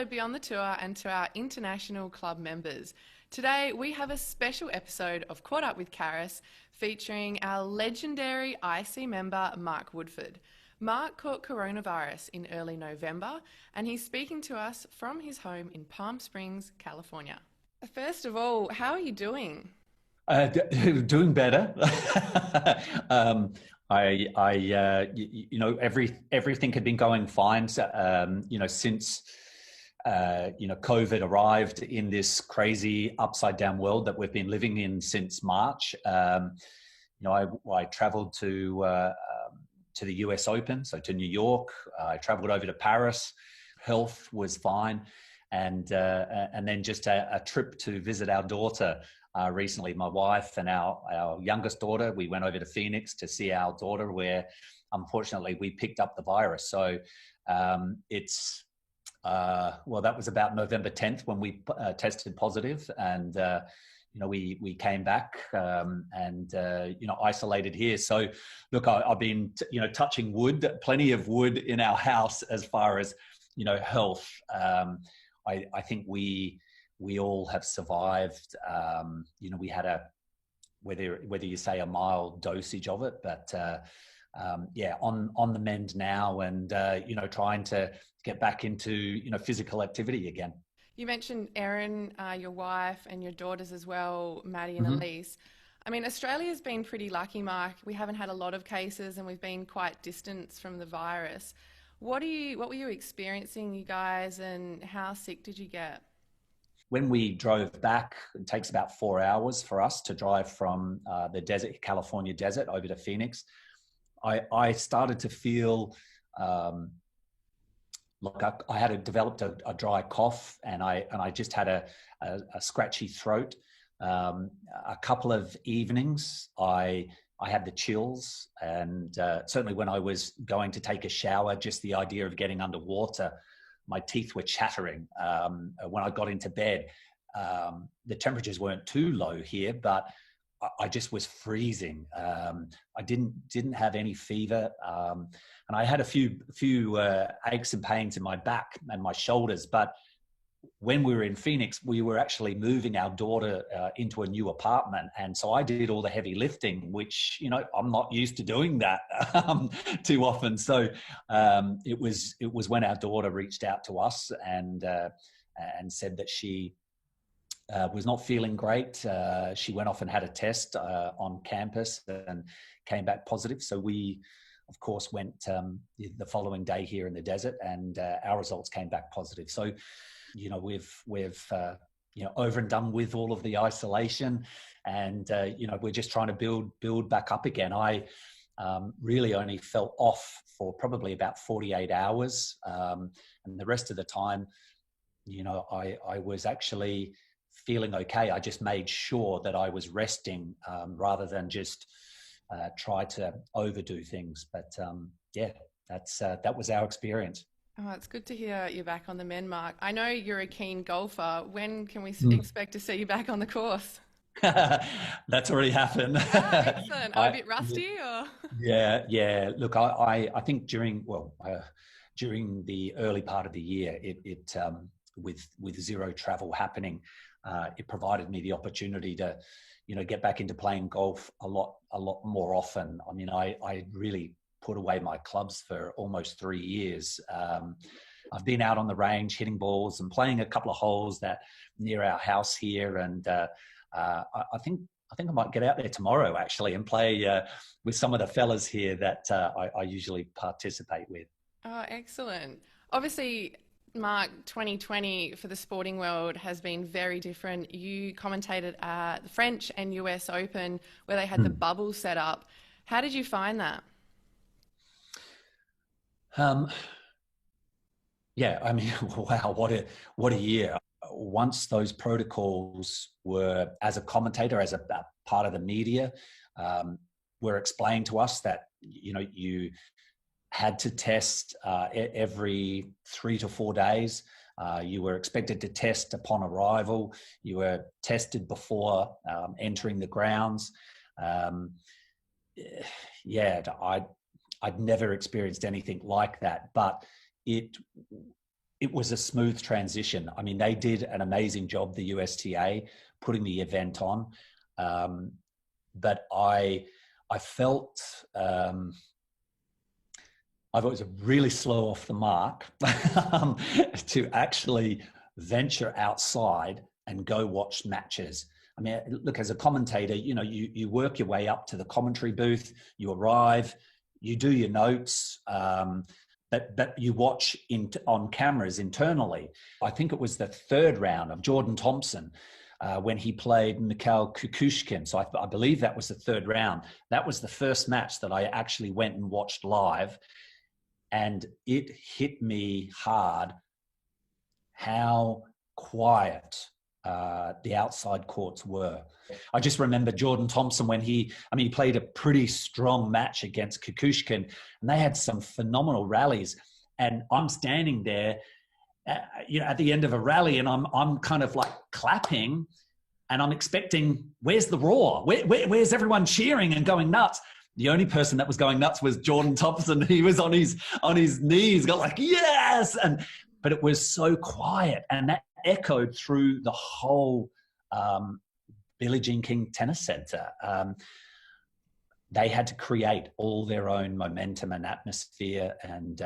Beyond the Tour and to our international club members. Today we have a special episode of Caught Up with Karis featuring our legendary IC member Mark Woodforde. Mark caught coronavirus in early November and he's speaking to us from his home in Palm Springs, California. First of all, how are you doing? Doing better. Everything had been going fine. Since COVID arrived in this crazy upside down world that we've been living in since March. I traveled to the US Open, so to New York. I traveled over to Paris. Health was fine, and then just a trip to visit our daughter. Recently, my wife and our youngest daughter, we went over to Phoenix to see our daughter, where unfortunately we picked up the virus. So that was about November 10th when we tested positive, and we came back and isolated here. So look, I've been touching wood, plenty of wood in our house as far as health. I think we all have survived. We had whether you say a mild dosage of it, but on the mend now, and trying to get back into physical activity again. You mentioned Erin, your wife, and your daughters as well, Maddie and Elise. I mean, Australia's been pretty lucky, Mark. We haven't had a lot of cases and we've been quite distant from the virus. What were you experiencing, you guys, and how sick did you get? When we drove back, it takes about 4 hours for us to drive from the desert, California desert, over to Phoenix. I started to feel like I had developed a dry cough, and I just had a scratchy throat. A couple of evenings, I had the chills, and certainly when I was going to take a shower, just the idea of getting underwater, my teeth were chattering. When I got into bed, the temperatures weren't too low here, but I just was freezing. I didn't have any fever, and I had a few aches and pains in my back and my shoulders. But when we were in Phoenix, we were actually moving our daughter into a new apartment, and so I did all the heavy lifting, which I'm not used to doing that too often. So it was when our daughter reached out to us and said that she was not feeling great. She went off and had a test on campus and came back positive. So we, of course, went the following day here in the desert, and our results came back positive. So we've over and done with all of the isolation, and we're just trying to build back up again. I really only felt off for probably about 48 hours, and the rest of the time, I was actually feeling okay. I just made sure that I was resting rather than just try to overdo things. But that was our experience. Oh, it's good to hear you're back on the mend, Mark. I know you're a keen golfer. When can we expect to see you back on the course? That's already happened. Excellent. A bit rusty, or? Yeah. Look, I think during the early part of the year, with zero travel happening, it provided me the opportunity to, get back into playing golf a lot more often. I mean, I really put away my clubs for almost 3 years. I've been out on the range hitting balls and playing a couple of holes that near our house here, and I think I might get out there tomorrow actually and play with some of the fellas here that I usually participate with. Oh, excellent. Obviously, Mark, 2020 for the sporting world has been very different. You commentated at the French and US Open where they had the bubble set up. How did you find that? Yeah, I mean, wow, what a year. Once those protocols were, as a commentator, as a part of the media, were explained to us that, you had to test every 3 to 4 days. You were expected to test upon arrival. You were tested before entering the grounds. I'd never experienced anything like that, but it it was a smooth transition. I mean, they did an amazing job, the USTA, putting the event on. But I felt I was really slow off the mark to actually venture outside and go watch matches. I mean, look, as a commentator, you work your way up to the commentary booth, you arrive, you do your notes, but you watch on cameras internally. I think it was the third round of Jordan Thompson when he played Mikhail Kukushkin. So I believe that was the third round. That was the first match that I actually went and watched live. And it hit me hard how quiet the outside courts were. I just remember Jordan Thompson when he played a pretty strong match against Kukushkin, and they had some phenomenal rallies. And I'm standing there, at the end of a rally, and I'm kind of like clapping, and I'm expecting, where's the roar? Where's everyone cheering and going nuts? The only person that was going nuts was Jordan Thompson. He was on his knees, got like, yes! But it was so quiet, and that echoed through the whole Billie Jean King Tennis Centre. They had to create all their own momentum and atmosphere, and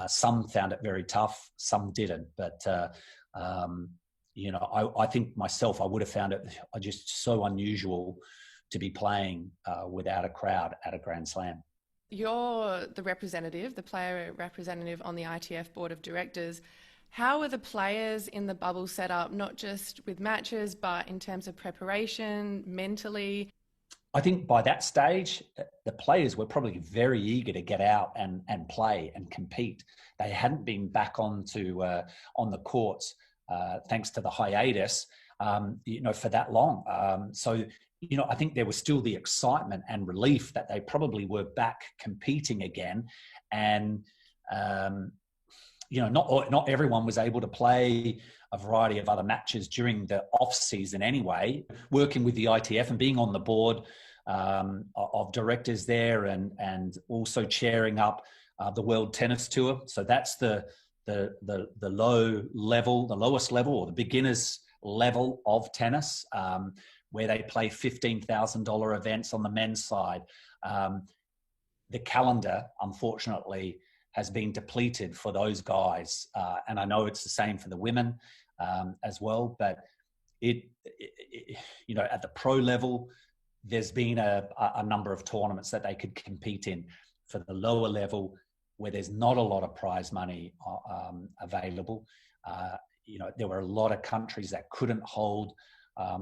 some found it very tough, some didn't. But I think myself, I would have found it just so unusual to be playing without a crowd at a Grand Slam. You're the player representative on the ITF Board of Directors. How are the players in the bubble set up, not just with matches, but in terms of preparation, mentally? I think by that stage, the players were probably very eager to get out and play and compete. They hadn't been back on the courts, thanks to the hiatus, for that long. So I think there was still the excitement and relief that they probably were back competing again. And, not everyone was able to play a variety of other matches during the off season anyway. Working with the ITF and being on the board of directors there, and also chairing up the World Tennis Tour. So that's the lowest level, or the beginners level of tennis, where they play $15,000 events on the men's side. The calendar, unfortunately, has been depleted for those guys. And I know it's the same for the women as well, but at the pro level, there's been a number of tournaments that they could compete in. For the lower level, where there's not a lot of prize money available, there were a lot of countries that couldn't hold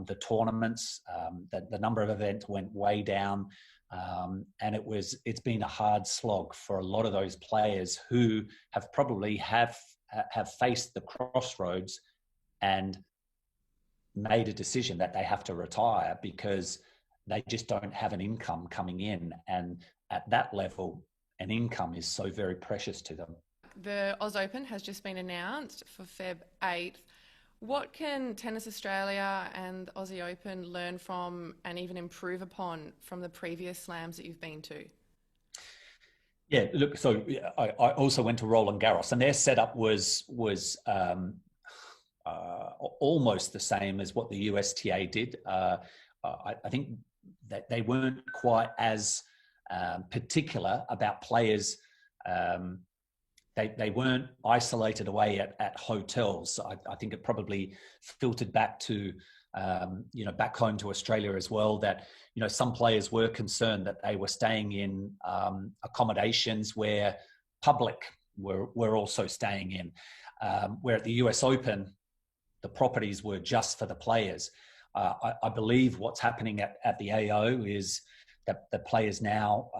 the tournaments. The number of events went way down, and it's been a hard slog for a lot of those players who have probably have faced the crossroads and made a decision that they have to retire because they just don't have an income coming in. And at that level, an income is so very precious to them. The Oz Open has just been announced for Feb 8th. What can Tennis Australia and the Aussie Open learn from and even improve upon from the previous slams that you've been to? Yeah, look, so I also went to Roland Garros, and their setup was almost the same as what the USTA did. I think that they weren't quite as particular about players. They weren't isolated away at hotels. I think it probably filtered back to, back home to Australia as well, that, some players were concerned that they were staying in accommodations where public were also staying in. Where at the US Open, the properties were just for the players. I believe what's happening at the AO is that the players now,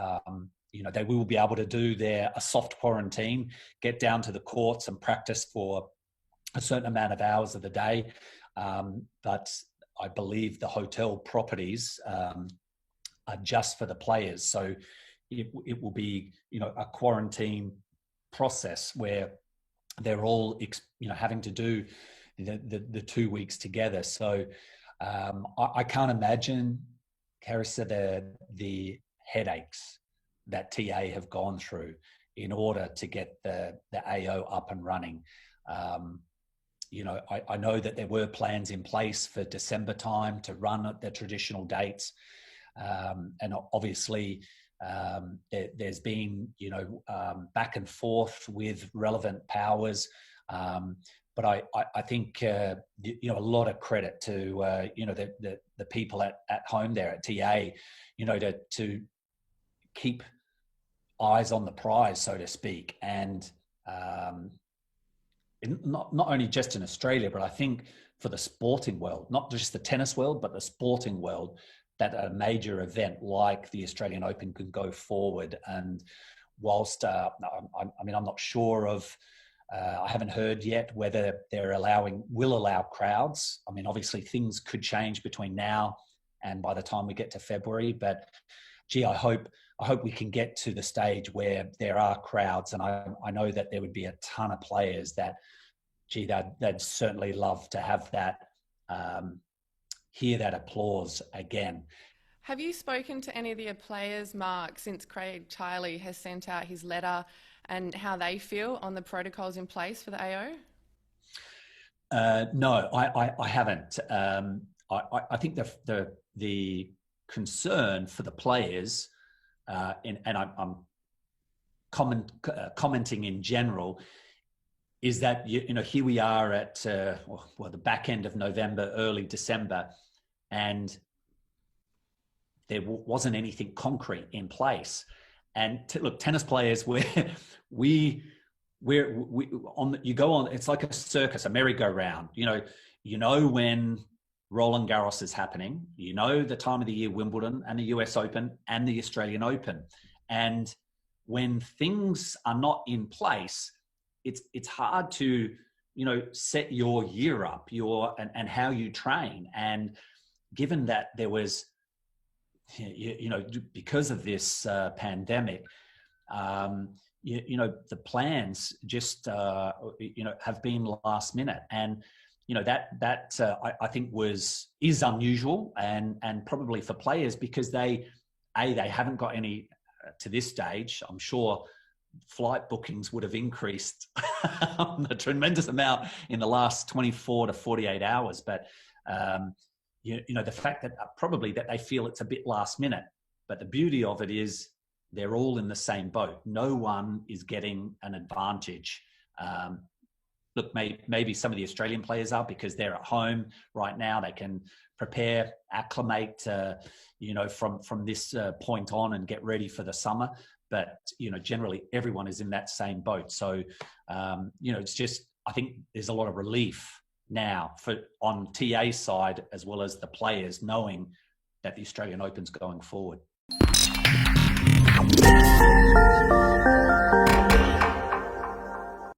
they will be able to do a soft quarantine, get down to the courts and practice for a certain amount of hours of the day. But I believe the hotel properties are just for the players. So it will be, a quarantine process where they're all, having to do the 2 weeks together. So I can't imagine, Karis, the headaches that TA have gone through in order to get the AO up and running. I know that there were plans in place for December time to run at the traditional dates. And obviously, there's been, back and forth with relevant powers. But I think, a lot of credit to, the people at home there at TA, to keep eyes on the prize, so to speak. And not only just in Australia, but I think for the sporting world, not just the tennis world, but the sporting world, that a major event like the Australian Open can go forward. And whilst, I'm not sure of, I haven't heard yet whether will allow crowds. I mean, obviously things could change between now and by the time we get to February, but gee, I hope we can get to the stage where there are crowds. And I know that there would be a ton of players that, gee, they'd certainly love to have that, hear that applause again. Have you spoken to any of the players, Mark, since Craig Tiley has sent out his letter, and how they feel on the protocols in place for the AO? No, I haven't. I think the concern for the players, and I'm commenting in general, is that here we are at the back end of November, early December, and there wasn't anything concrete in place. And look, tennis players, you go on, it's like a circus, a merry-go-round. You know when Roland Garros is happening, the time of the year Wimbledon and the US Open and the Australian Open. And when things are not in place, it's hard to, set your year up, and how you train. And given that there was, because of this pandemic, the plans just, have been last minute. And, I think is unusual and probably for players, because they haven't got any to this stage. I'm sure flight bookings would have increased a tremendous amount in the last 24 to 48 hours. But, the fact that probably that they feel it's a bit last minute, but the beauty of it is they're all in the same boat. No one is getting an advantage. Look, maybe some of the Australian players are, because they're at home right now. They can prepare, acclimate, from this point on and get ready for the summer. But, generally everyone is in that same boat. So, it's just, I think there's a lot of relief now on TA side, as well as the players, knowing that the Australian Open's going forward.